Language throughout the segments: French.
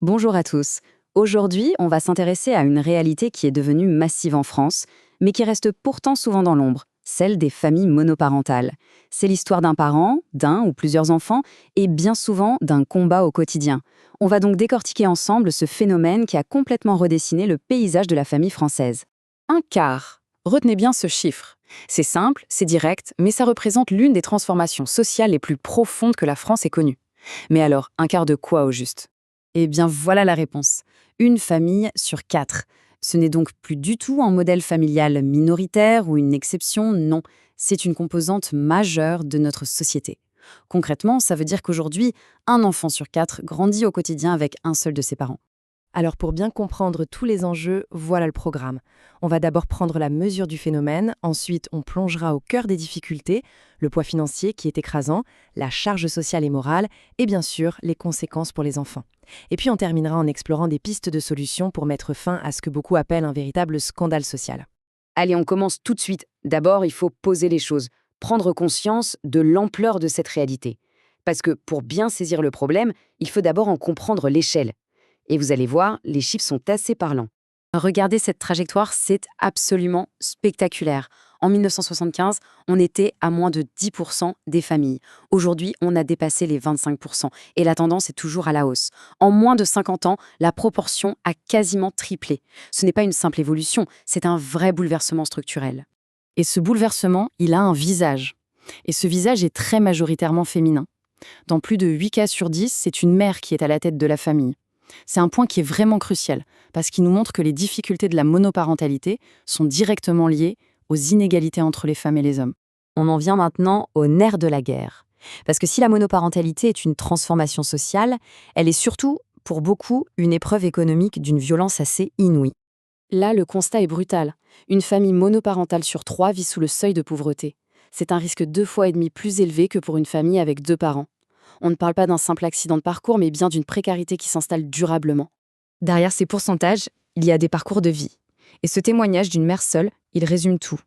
Bonjour à tous. Aujourd'hui, on va s'intéresser à une réalité qui est devenue massive en France, mais qui reste pourtant souvent dans l'ombre, celle des familles monoparentales. C'est l'histoire d'un parent, d'un ou plusieurs enfants, et bien souvent d'un combat au quotidien. On va donc décortiquer ensemble ce phénomène qui a complètement redessiné le paysage de la famille française. Un quart. Retenez bien ce chiffre. C'est simple, c'est direct, mais ça représente l'une des transformations sociales les plus profondes que la France ait connues. Mais alors, un quart de quoi au juste? Eh bien voilà la réponse. Une famille sur quatre. Ce n'est donc plus du tout un modèle familial minoritaire ou une exception, non. C'est une composante majeure de notre société. Concrètement, ça veut dire qu'aujourd'hui, un enfant sur quatre grandit au quotidien avec un seul de ses parents. Alors pour bien comprendre tous les enjeux, voilà le programme. On va d'abord prendre la mesure du phénomène, ensuite on plongera au cœur des difficultés, le poids financier qui est écrasant, la charge sociale et morale, et bien sûr les conséquences pour les enfants. Et puis on terminera en explorant des pistes de solutions pour mettre fin à ce que beaucoup appellent un véritable scandale social. Allez, on commence tout de suite. D'abord, il faut poser les choses, prendre conscience de l'ampleur de cette réalité. Parce que pour bien saisir le problème, il faut d'abord en comprendre l'échelle. Et vous allez voir, les chiffres sont assez parlants. Regardez cette trajectoire, c'est absolument spectaculaire. En 1975, on était à moins de 10% des familles. Aujourd'hui, on a dépassé les 25%. Et la tendance est toujours à la hausse. En moins de 50 ans, la proportion a quasiment triplé. Ce n'est pas une simple évolution, c'est un vrai bouleversement structurel. Et ce bouleversement, il a un visage. Et ce visage est très majoritairement féminin. Dans plus de 8 cas sur 10, c'est une mère qui est à la tête de la famille. C'est un point qui est vraiment crucial, parce qu'il nous montre que les difficultés de la monoparentalité sont directement liées aux inégalités entre les femmes et les hommes. On en vient maintenant au nerf de la guerre. Parce que si la monoparentalité est une transformation sociale, elle est surtout, pour beaucoup, une épreuve économique d'une violence assez inouïe. Là, le constat est brutal. Une famille monoparentale sur 3 vit sous le seuil de pauvreté. C'est un risque 2,5 fois plus élevé que pour une famille avec 2 parents. On ne parle pas d'un simple accident de parcours, mais bien d'une précarité qui s'installe durablement. Derrière ces pourcentages, il y a des parcours de vie. Et ce témoignage d'une mère seule, il résume tout.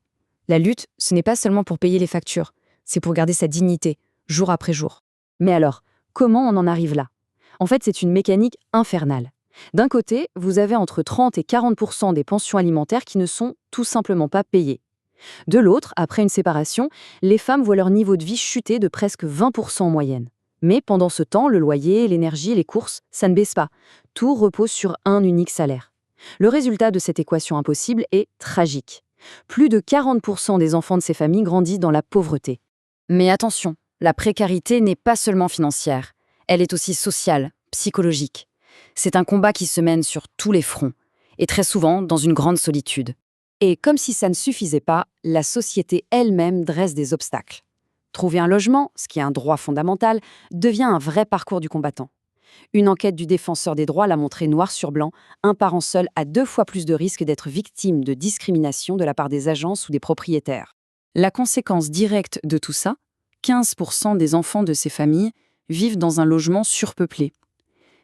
La lutte, ce n'est pas seulement pour payer les factures, c'est pour garder sa dignité, jour après jour. Mais alors, comment on en arrive là? En fait, c'est une mécanique infernale. D'un côté, vous avez entre 30 et 40% des pensions alimentaires qui ne sont tout simplement pas payées. De l'autre, après une séparation, les femmes voient leur niveau de vie chuter de presque 20% en moyenne. Mais pendant ce temps, le loyer, l'énergie, les courses, ça ne baisse pas. Tout repose sur un unique salaire. Le résultat de cette équation impossible est tragique. Plus de 40% des enfants de ces familles grandissent dans la pauvreté. Mais attention, la précarité n'est pas seulement financière. Elle est aussi sociale, psychologique. C'est un combat qui se mène sur tous les fronts, et très souvent dans une grande solitude. Et comme si ça ne suffisait pas, la société elle-même dresse des obstacles. Trouver un logement, ce qui est un droit fondamental, devient un vrai parcours du combattant. Une enquête du Défenseur des droits l'a montré noir sur blanc, un parent seul a 2 fois plus de risques d'être victime de discrimination de la part des agences ou des propriétaires. La conséquence directe de tout ça, 15% des enfants de ces familles vivent dans un logement surpeuplé.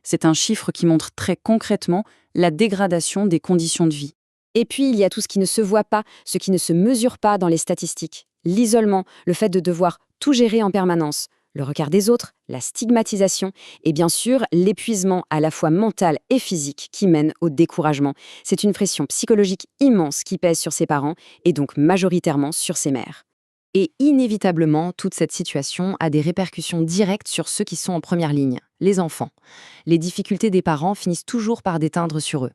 C'est un chiffre qui montre très concrètement la dégradation des conditions de vie. Et puis, il y a tout ce qui ne se voit pas, ce qui ne se mesure pas dans les statistiques. L'isolement, le fait de devoir tout gérer en permanence, le regard des autres, la stigmatisation et bien sûr l'épuisement à la fois mental et physique qui mène au découragement. C'est une pression psychologique immense qui pèse sur ses parents et donc majoritairement sur ses mères. Et inévitablement, toute cette situation a des répercussions directes sur ceux qui sont en première ligne, les enfants. Les difficultés des parents finissent toujours par déteindre sur eux.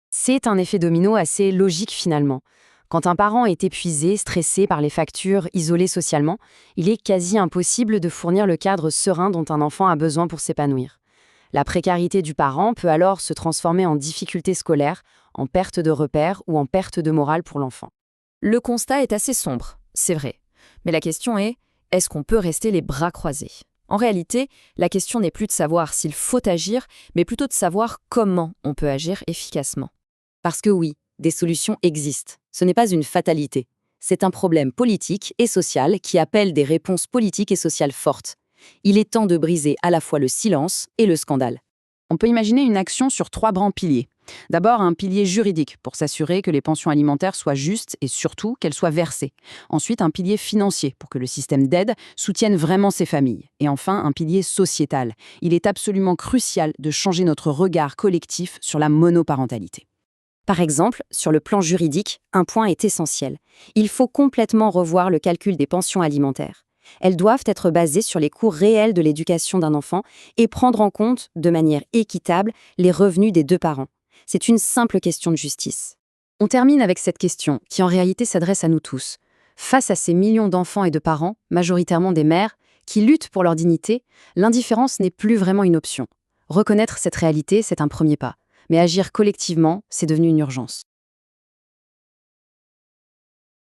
C'est un effet domino assez logique finalement. Quand un parent est épuisé, stressé par les factures, isolé socialement, il est quasi impossible de fournir le cadre serein dont un enfant a besoin pour s'épanouir. La précarité du parent peut alors se transformer en difficulté scolaire, en perte de repères ou en perte de morale pour l'enfant. Le constat est assez sombre, c'est vrai. Mais la question est-ce qu'on peut rester les bras croisés? En réalité, la question n'est plus de savoir s'il faut agir, mais plutôt de savoir comment on peut agir efficacement. Parce que oui, des solutions existent. Ce n'est pas une fatalité. C'est un problème politique et social qui appelle des réponses politiques et sociales fortes. Il est temps de briser à la fois le silence et le scandale. On peut imaginer une action sur 3 grands piliers. D'abord, un pilier juridique pour s'assurer que les pensions alimentaires soient justes et surtout qu'elles soient versées. Ensuite, un pilier financier pour que le système d'aide soutienne vraiment ces familles. Et enfin, un pilier sociétal. Il est absolument crucial de changer notre regard collectif sur la monoparentalité. Par exemple, sur le plan juridique, un point est essentiel. Il faut complètement revoir le calcul des pensions alimentaires. Elles doivent être basées sur les coûts réels de l'éducation d'un enfant et prendre en compte, de manière équitable, les revenus des deux parents. C'est une simple question de justice. On termine avec cette question, qui en réalité s'adresse à nous tous. Face à ces millions d'enfants et de parents, majoritairement des mères, qui luttent pour leur dignité, l'indifférence n'est plus vraiment une option. Reconnaître cette réalité, c'est un premier pas. Mais agir collectivement, c'est devenu une urgence.